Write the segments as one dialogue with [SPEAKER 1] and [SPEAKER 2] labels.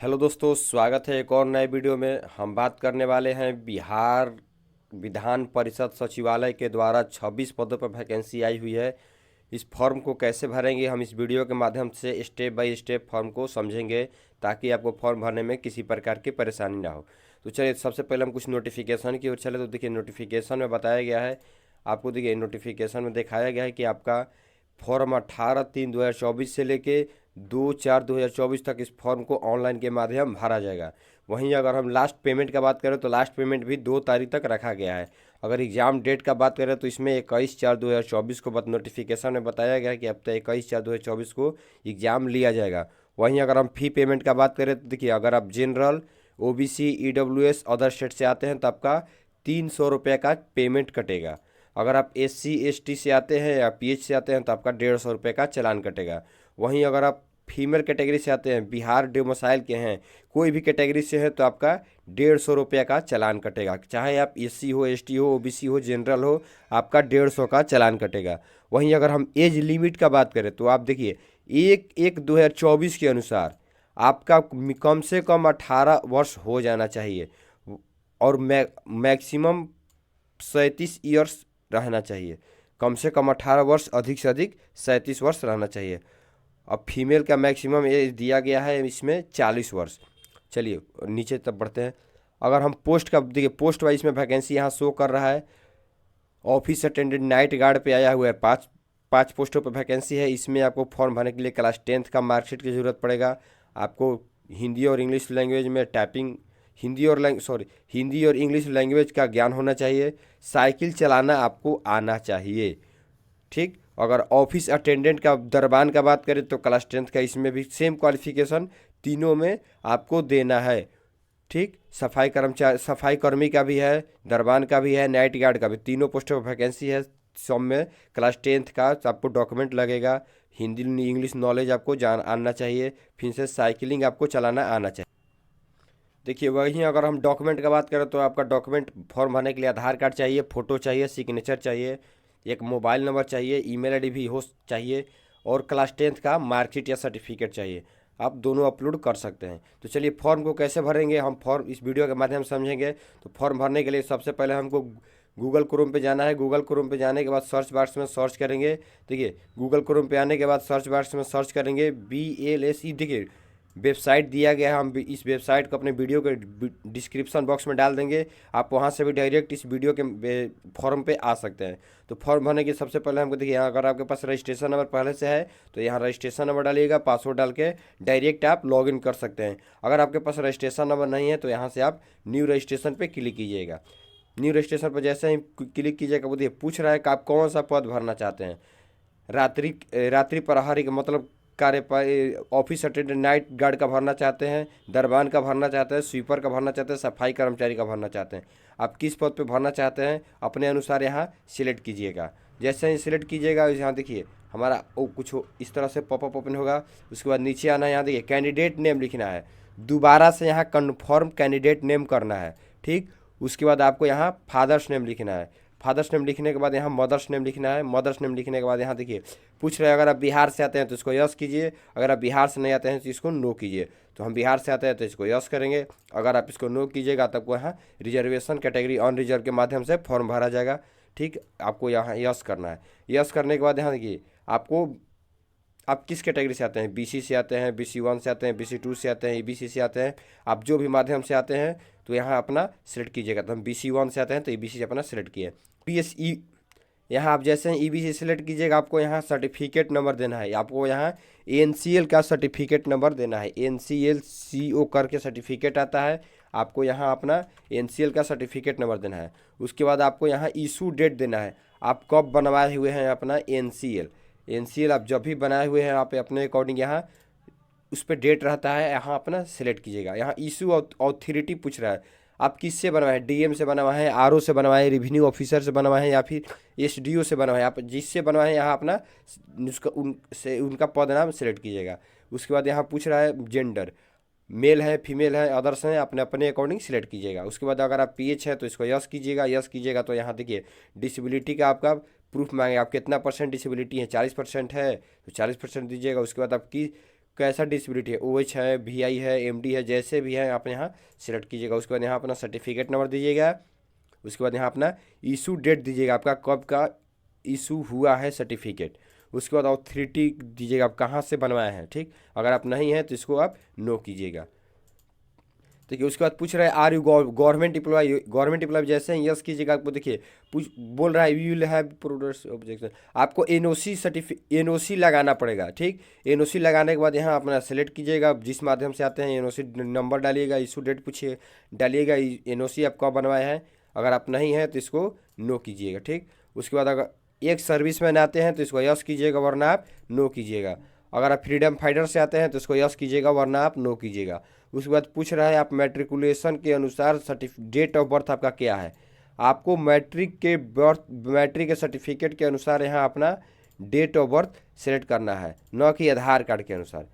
[SPEAKER 1] Hello दोस्तों, स्वागत है एक और नए वीडियो में। हम बात करने वाले हैं बिहार विधान परिषद सचिवालय के द्वारा 26 पदों पर वैकेंसी आई हुई है। इस फॉर्म को कैसे भरेंगे, हम इस वीडियो के माध्यम से स्टेप बाय स्टेप फॉर्म को समझेंगे ताकि आपको फॉर्म भरने में किसी प्रकार की परेशानी ना हो। तो चलिए, सबसे पहले हम कुछ नोटिफिकेशन की ओर चले। तो देखिए, नोटिफिकेशन में बताया गया है आपको, देखिए नोटिफिकेशन में दिखाया गया है कि आपका फॉर्म 18/3/2024 से लेके 2/4/2024 तक इस फॉर्म को ऑनलाइन के माध्यम भरा जाएगा। वहीं अगर हम लास्ट पेमेंट का बात करें तो लास्ट पेमेंट भी 2 तारीख तक रखा गया है। अगर एग्ज़ाम डेट का बात करें तो इसमें 21/4/2024 को नोटिफिकेशन में बताया गया है कि अब तक 21/4/2024 को एग्ज़ाम लिया जाएगा। वहीं अगर हम फ़ी पेमेंट का बात करें तो देखिए, अगर आप general, OBC, EWS other state से आते हैं तो आपका 300 रुपये का पेमेंट कटेगा। अगर आप एससी एसटी से आते हैं या पीएच से आते हैं तो आपका 150 रुपये का चालान कटेगा। वहीं अगर आप फीमेल कैटेगरी से आते हैं, बिहार डोमिसाइल के हैं, कोई भी कैटेगरी से है तो आपका 150 रुपये का चालान कटेगा। चाहे आप एससी हो, एसटी हो, ओबीसी हो, जनरल हो, आपका 150 का चालान कटेगा। वहीं अगर हम एज लिमिट का बात करें तो आप देखिए, 1/1/2024 के अनुसार आपका कम से कम 18 वर्ष हो जाना चाहिए और मैक्सिमम 37 ईयर्स रहना चाहिए। कम से कम 18 वर्ष, अधिक से अधिक 37 वर्ष रहना चाहिए। अब फीमेल का मैक्सिमम एज दिया गया है इसमें 40 वर्ष। चलिए नीचे तब बढ़ते हैं। अगर हम पोस्ट का देखिए, पोस्ट वाइज में वैकेंसी यहाँ शो कर रहा है। ऑफिस अटेंडेंट नाइट गार्ड पे आया हुआ है, पाँच पाँच पोस्टों पर वैकेंसी है। इसमें आपको फॉर्म भरने के लिए क्लास 10th का मार्कशीट की ज़रूरत पड़ेगा। आपको हिंदी और इंग्लिश लैंग्वेज में टाइपिंग, हिंदी और इंग्लिश लैंग्वेज का ज्ञान होना चाहिए। साइकिल चलाना आपको आना चाहिए। ठीक। अगर ऑफिस अटेंडेंट का दरबान का बात करें तो क्लास 10th का, इसमें भी सेम क्वालिफिकेशन तीनों में आपको देना है। ठीक। सफाई कर्मी का भी है, दरबान का भी है, नाइट गार्ड का भी, तीनों पोस्टों पर वैकेंसी है। सब में क्लास 10th का आपको डॉक्यूमेंट लगेगा। हिंदी इंग्लिश नॉलेज आपको जान आना चाहिए। फिर से साइकिलिंग आपको चलाना आना चाहिए। देखिए, वहीं अगर हम डॉक्यूमेंट का बात करें तो आपका डॉक्यूमेंट फॉर्म भरने के लिए आधार कार्ड चाहिए, फ़ोटो चाहिए, सिग्नेचर चाहिए, एक मोबाइल नंबर चाहिए, ईमेल आईडी भी हो चाहिए, और क्लास 10th का मार्कशीट या सर्टिफिकेट चाहिए। आप दोनों अपलोड कर सकते हैं। तो चलिए, फॉर्म को कैसे भरेंगे हम फॉर्म इस वीडियो के माध्यम से समझेंगे। तो फॉर्म भरने के लिए सबसे पहले हमको गूगल क्रोम पे जाना है। गूगल क्रोम पे जाने के बाद सर्च बॉक्स में सर्च करेंगे। देखिए, गूगल क्रोम पे आने के बाद सर्च बॉक्स में सर्च करेंगे BLSE। देखिए, वेबसाइट दिया गया है, हम इस वेबसाइट को अपने वीडियो के डिस्क्रिप्शन बॉक्स में डाल देंगे। आप वहां से भी डायरेक्ट इस वीडियो के फॉर्म पे आ सकते हैं। तो फॉर्म भरने के सबसे पहले हमको देखिए, यहाँ अगर आपके पास रजिस्ट्रेशन नंबर पहले से है तो यहाँ रजिस्ट्रेशन नंबर डालिएगा, पासवर्ड डाल के डायरेक्ट आप लॉगिन कर सकते हैं। अगर आपके पास रजिस्ट्रेशन नंबर नहीं है तो यहाँ से आप न्यू रजिस्ट्रेशन पर क्लिक कीजिएगा। न्यू रजिस्ट्रेशन पर जैसे ही क्लिक कीजिएगा, वो देखिए पूछ रहा है कि आप कौन सा पद भरना चाहते हैं। रात्रि प्रहरी का मतलब ऑफिस अटेंडेंट नाइट गार्ड का भरना चाहते हैं, दरबान का भरना चाहते हैं, स्वीपर का भरना चाहते हैं, सफाई कर्मचारी का भरना चाहते हैं। आप किस पद पे भरना चाहते हैं अपने अनुसार यहाँ सिलेक्ट कीजिएगा। जैसे ही सिलेक्ट कीजिएगा, यहाँ देखिए हमारा कुछ इस तरह से पॉपअप ओपन होगा। उसके बाद नीचे आना है, यहाँ देखिए कैंडिडेट नेम लिखना है। दोबारा से यहाँ कन्फर्म कैंडिडेट नेम करना है। ठीक। उसके बाद आपको यहाँ फादर्स नेम लिखना है। फादर्स नेम लिखने के बाद यहाँ मदर्स नेम लिखना है। मदर्स नेम लिखने के बाद यहाँ देखिए पूछ रहे हैं, अगर आप बिहार से आते हैं तो इसको यस कीजिए, अगर आप बिहार से नहीं आते हैं तो इसको नो कीजिए। तो हम बिहार से आते हैं तो इसको यस करेंगे। अगर आप इसको नो कीजिएगा तब को यहाँ रिजर्वेशन कैटेगरी ऑन रिजर्व के माध्यम से फॉर्म भरा जाएगा। ठीक। आपको यहाँ यस करना है। यस करने के बाद यहाँ देखिए आपको, आप किस कैटेगरी से आते हैं, बीसी से आते हैं, BC 1 से आते हैं, BC 2 से आते हैं, EBC से आते हैं, आप जो भी माध्यम से आते हैं तो यहाँ अपना सेलेक्ट कीजिएगा। तो हम BC 1 से आते हैं तो EBC से अपना सेलेक्ट किए। PSE, यहाँ आप जैसे ही EBC सेलेक्ट कीजिएगा, आपको यहाँ सर्टिफिकेट नंबर देना है। आपको यहाँ NCL का सर्टिफिकेट नंबर देना है। NCL CO करके सर्टिफिकेट आता है, आपको यहाँ अपना NCL का सर्टिफिकेट नंबर देना है। उसके बाद आपको यहाँ इशू डेट देना है, आप कब बनवाए हुए हैं अपना NCL आप जब भी बनाए हुए हैं आप अपने अकॉर्डिंग यहाँ उस पर डेट रहता है, यहाँ अपना सेलेक्ट कीजिएगा। यहाँ इशू ऑथोरिटी पूछ रहा है, आप किससे बनवाए हैं, DM से बनवाए हैं, RO से बनवाए हैं, रेवेन्यू ऑफिसर से बनवाए हैं, या फिर SDO से बनवाए हैं। आप जिससे बनवाए हैं यहाँ अपना उसका उनका पद नाम सेलेक्ट कीजिएगा। उसके बाद यहाँ पूछ रहा है जेंडर, मेल है, फीमेल है, अदर्स हैं, अपने अपने अकॉर्डिंग सेलेक्ट कीजिएगा। उसके बाद अगर आप PH है तो इसको यस कीजिएगा। यस कीजिएगा तो यहाँ देखिए डिसेबिलिटी का आपका प्रूफ मांगे, आप कितना % डिसेबिलिटी है, 40% है तो 40% दीजिएगा। उसके बाद आपकी कैसा डिसेबिलिटी है, OH है, VI है, MD है, जैसे भी है आप यहाँ सिलेक्ट कीजिएगा। उसके बाद यहाँ अपना सर्टिफिकेट नंबर दीजिएगा। उसके बाद यहाँ अपना इशू डेट दीजिएगा, आपका कब का इशू हुआ है सर्टिफिकेट। उसके बाद ऑथोरिटी दीजिएगा, आप कहाँ से बनवाए हैं। ठीक, अगर आप नहीं हैं तो इसको आप नो कीजिएगा। देखिए उसके बाद पूछ रहा है are you government employee. Government employee जैसे ही यस कीजिएगा, आपको देखिए पूछ बोल रहा है you will have produce objection. आपको NOC NOC लगाना पड़ेगा। ठीक, NOC लगाने के बाद यहाँ अपना सेलेक्ट कीजिएगा, जिस माध्यम से आते हैं NOC नंबर डालिएगा, इशू डेट पूछिए डालिएगा, NOC आप कब बनवाए हैं। अगर आप नहीं हैं तो इसको नो कीजिएगा। ठीक, उसके बाद अगर एक सर्विस मैन आते हैं तो इसको यस कीजिएगा, वरना आप नो कीजिएगा। अगर आप फ्रीडम फाइटर से आते हैं तो इसको यस कीजिएगा, वरना आप नो कीजिएगा। उसके बाद पूछ रहा है आप मैट्रिकुलेशन के अनुसार डेट ऑफ बर्थ आपका क्या है। आपको मैट्रिक के सर्टिफिकेट के अनुसार यहाँ अपना डेट ऑफ बर्थ सेलेक्ट करना है, न कि आधार कार्ड के अनुसार।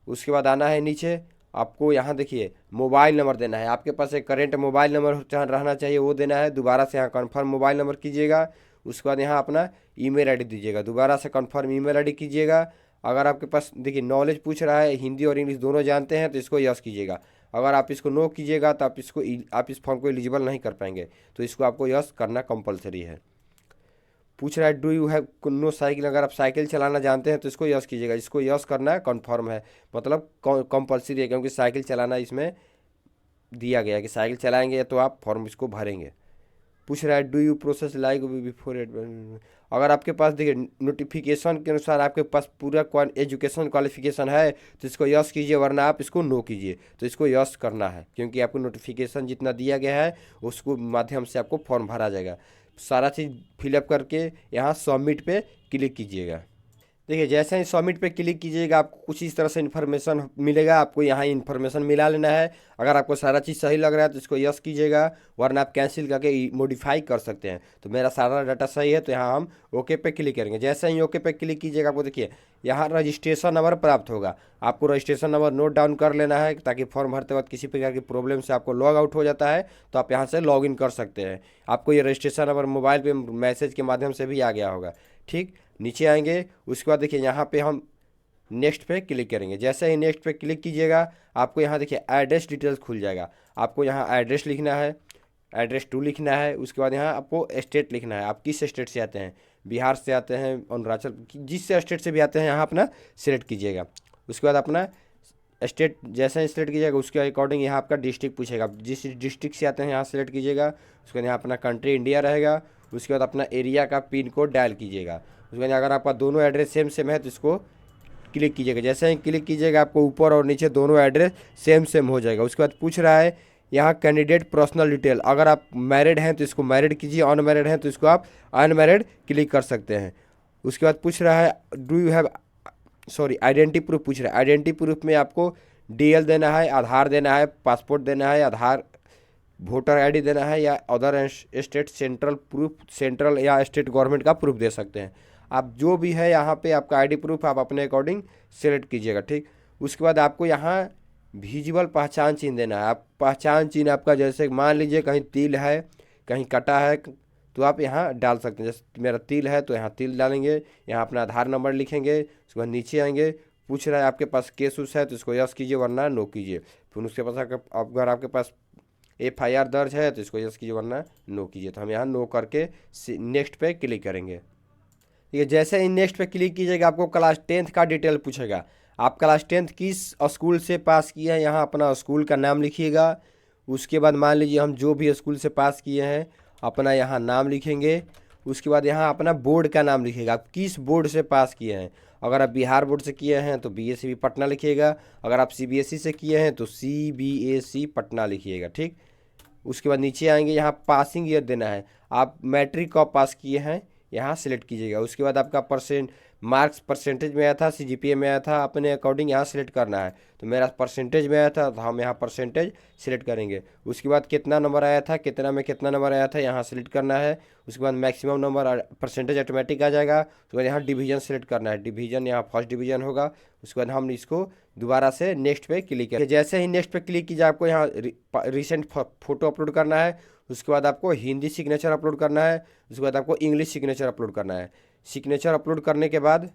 [SPEAKER 1] उसके बाद आना है नीचे, आपको यहाँ देखिए मोबाइल नंबर देना है। आपके पास एक करेंट मोबाइल नंबर जहाँ रहना चाहिए वो देना है। दोबारा से यहाँ कन्फर्म मोबाइल नंबर कीजिएगा। उसके बाद यहाँ अपना ईमेल आईडी दीजिएगा, दोबारा से कन्फर्म ईमेल आईडी कीजिएगा। अगर आपके पास देखिए नॉलेज पूछ रहा है, हिंदी और इंग्लिश दोनों जानते हैं तो इसको यस कीजिएगा। अगर आप इसको नो कीजिएगा तो आप इस फॉर्म को एलिजिबल नहीं कर पाएंगे, तो इसको आपको यस करना कंपलसरी है। पूछ रहा है do you have no cycle. अगर आप साइकिल चलाना जानते हैं तो इसको यस कीजिएगा, इसको यस करना कन्फर्म है, मतलब कंपलसरी है, क्योंकि साइकिल चलाना इसमें दिया गया है कि साइकिल चलाएंगे तो आप फॉर्म इसको भरेंगे। पूछ रहा है do you process like before ad. अगर आपके पास देखिए नोटिफिकेशन के अनुसार आपके पास पूरा एजुकेशन क्वालिफिकेशन है तो इसको यस कीजिए, वरना आप इसको नो कीजिए। तो इसको यस करना है, क्योंकि आपको नोटिफिकेशन जितना दिया गया है उसको माध्यम से आपको फॉर्म भरा जाएगा। सारा चीज़ फिलअप करके यहाँ सबमिट पे क्लिक कीजिएगा। देखिए जैसे ही सबमिट पे क्लिक कीजिएगा आपको कुछ इस तरह से इन्फॉर्मेशन मिलेगा। आपको यहाँ इन्फॉर्मेशन मिला लेना है। अगर आपको सारा चीज़ सही लग रहा है तो इसको यस कीजिएगा, वरना आप कैंसिल करके मॉडिफाई कर सकते हैं। तो मेरा सारा डाटा सही है तो यहाँ हम ओके पे क्लिक करेंगे। जैसे ही ओके पे क्लिक कीजिएगा आपको देखिए यहाँ रजिस्ट्रेशन नंबर प्राप्त होगा। आपको रजिस्ट्रेशन नंबर नोट डाउन कर लेना है, ताकि फॉर्म भरते वक्त किसी प्रकार की प्रॉब्लम से आपको लॉग आउट हो जाता है तो आप यहाँ से लॉग इन कर सकते हैं। आपको ये रजिस्ट्रेशन नंबर मोबाइल पे मैसेज के माध्यम से भी आ गया होगा। ठीक, नीचे आएंगे, उसके बाद देखिए यहाँ पे हम नेक्स्ट पे क्लिक करेंगे। जैसे ही नेक्स्ट पे क्लिक कीजिएगा आपको यहाँ देखिए एड्रेस डिटेल्स खुल जाएगा। आपको यहाँ एड्रेस लिखना है, एड्रेस 2 लिखना है। उसके बाद यहाँ आपको स्टेट लिखना है, आप किस स्टेट से आते हैं, बिहार से आते हैं, अरुणाचल, जिस स्टेट से भी आते हैं यहाँ अपना सिलेक्ट कीजिएगा। उसके बाद अपना स्टेट जैसे ही सिलेक्ट कीजिएगा उसके अकॉर्डिंग यहाँ आपका डिस्ट्रिक्ट पूछेगा, जिस डिस्ट्रिक्ट से आते हैं यहाँ सिलेक्ट कीजिएगा। उसके बाद यहाँ अपना कंट्री इंडिया रहेगा। उसके बाद अपना एरिया का पिन कोड डायल कीजिएगा। उसके बाद अगर आपका दोनों एड्रेस सेम सेम है तो इसको क्लिक कीजिएगा। जैसे ही क्लिक कीजिएगा आपको ऊपर और नीचे दोनों एड्रेस सेम सेम हो जाएगा। उसके बाद पूछ रहा है यहाँ कैंडिडेट पर्सनल डिटेल। अगर आप मैरिड हैं तो इसको मैरिड कीजिए, अनमैरिड हैं तो इसको आप अनमैरिड क्लिक कर सकते हैं। उसके बाद पूछ रहा है do you have identity proof पूछ रहा है। आइडेंटिटी प्रूफ में आपको DL देना है, आधार देना है, पासपोर्ट देना है, आधार वोटर ID देना है, या other state central proof, central या स्टेट गवर्नमेंट का प्रूफ दे सकते हैं। आप जो भी है यहाँ पे आपका ID प्रूफ आप अपने अकॉर्डिंग सेलेक्ट कीजिएगा। ठीक, उसके बाद आपको यहाँ विजिबल पहचान चिन्ह देना है। आप पहचान चिन्ह आपका जैसे मान लीजिए कहीं तिल है, कहीं कटा है, तो आप यहाँ डाल सकते हैं। जैसे मेरा तिल है तो यहाँ तिल डालेंगे, यहाँ अपना आधार नंबर लिखेंगे। उसके बाद नीचे आएंगे, पूछ रहा है आपके पास केस उस है तो इसको यस कीजिए, वरना नो कीजिए। फिर उसके पास अगर आपके पास FIR दर्ज है तो इसको यस कीजिए, वरना नो कीजिए। तो हम यहाँ नो करके नेक्स्ट पे क्लिक करेंगे। ठीक है, जैसे ही नेक्स्ट पे क्लिक कीजिएगा आपको क्लास 10th का डिटेल पूछेगा। आप क्लास 10th किस स्कूल से पास किए हैं, यहाँ अपना स्कूल का नाम लिखिएगा। उसके बाद मान लीजिए हम जो भी स्कूल से पास किए हैं अपना यहाँ नाम लिखेंगे। उसके बाद यहाँ अपना बोर्ड का नाम लिखिएगा, आप किस बोर्ड से पास किए हैं। अगर आप बिहार बोर्ड से किए हैं तो BSB पटना लिखिएगा। अगर आप CBSE से किए हैं तो CBSE पटना लिखिएगा। ठीक, उसके बाद नीचे आएंगे, यहाँ पासिंग ईयर देना है। आप मैट्रिक कब पास किए हैं यहाँ सिलेक्ट कीजिएगा। उसके बाद आपका मार्क्स परसेंटेज में आया था, CGPA में आया था, अपने अकॉर्डिंग यहाँ सिलेक्ट करना है। तो मेरा परसेंटेज में आया था तो हम यहाँ परसेंटेज सिलेक्ट करेंगे। उसके बाद कितना नंबर आया था, कितना में कितना नंबर आया था यहाँ सिलेक्ट करना है। उसके बाद मैक्सिमम नंबर परसेंटेज ऑटोमेटिक आ जाएगा। उसके बाद यहाँ डिवीजन सेलेक्ट करना है, डिवीजन यहाँ फर्स्ट डिवीजन होगा। उसके बाद हम इसको दोबारा से नेक्स्ट पे क्लिक करें। जैसे ही नेक्स्ट पे क्लिक कीजिए आपको यहाँ रिसेंट फोटो अपलोड करना है। उसके बाद आपको हिंदी सिग्नेचर अपलोड करना है। उसके बाद आपको इंग्लिश सिग्नेचर अपलोड करना है। सिग्नेचर अपलोड करने के बाद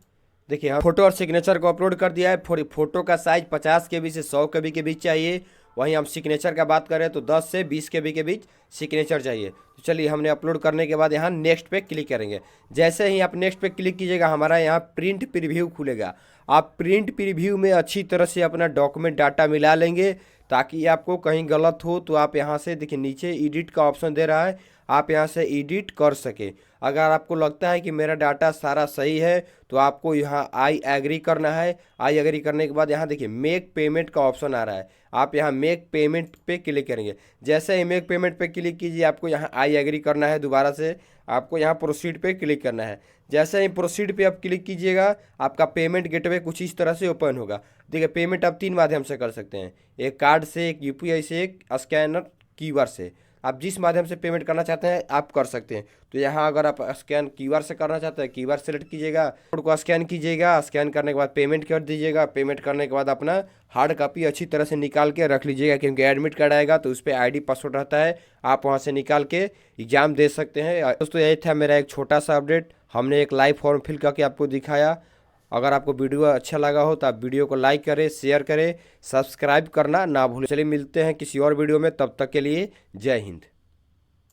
[SPEAKER 1] देखिए हम फोटो और सिग्नेचर को अपलोड कर दिया है। फोटो का साइज 50 KB से 100 KB के बीच चाहिए। वहीं हम सिग्नेचर का बात करें तो 10 से 20 KB के बीच सिग्नेचर चाहिए। तो चलिए हमने अपलोड करने के बाद यहाँ नेक्स्ट पे क्लिक करेंगे। जैसे ही आप नेक्स्ट पे क्लिक कीजिएगा हमारा यहाँ प्रिंट प्रीव्यू खुलेगा। आप प्रिंट प्रीव्यू में अच्छी तरह से अपना डॉक्यूमेंट डाटा मिला लेंगे, ताकि आपको कहीं गलत हो तो आप यहाँ से देखिए नीचे एडिट का ऑप्शन दे रहा है, आप यहाँ से एडिट कर सके। अगर आपको लगता है कि मेरा डाटा सारा सही है तो आपको यहाँ आई एग्री करना है। आई एग्री करने के बाद यहाँ देखिए मेक पेमेंट का ऑप्शन आ रहा है, आप यहाँ मेक पेमेंट पे क्लिक करेंगे। जैसे ही मेक पेमेंट पे क्लिक कीजिए आपको यहाँ आई एग्री करना है, दोबारा से आपको यहाँ प्रोसीड पे क्लिक करना है। जैसे ही प्रोसीड पे आप क्लिक कीजिएगा आपका पेमेंट गेटवे कुछ इस तरह से ओपन होगा। देखिए पेमेंट आप 3 माध्यम से कर सकते हैं, एक कार्ड से, एक UPI से, एक स्कैनर QR से। आप जिस माध्यम से पेमेंट करना चाहते हैं आप कर सकते हैं। तो यहाँ अगर आप स्कैन QR से करना चाहते हैं, QR सेलेक्ट कीजिएगा, कोड को स्कैन कीजिएगा, स्कैन करने के बाद पेमेंट कर दीजिएगा। पेमेंट करने के बाद अपना हार्ड कॉपी अच्छी तरह से निकाल के रख लीजिएगा, क्योंकि एडमिट कार्ड आएगा तो उस पर ID पासवर्ड रहता है, आप वहाँ से निकाल के एग्ज़ाम दे सकते हैं। दोस्तों यही था मेरा एक छोटा सा अपडेट, हमने एक लाइव फॉर्म फिल करके आपको दिखाया। अगर आपको वीडियो अच्छा लगा हो तो आप वीडियो को लाइक करें, शेयर करें, सब्सक्राइब करना ना भूलें। चलिए मिलते हैं किसी और वीडियो में, तब तक के लिए जय हिंद।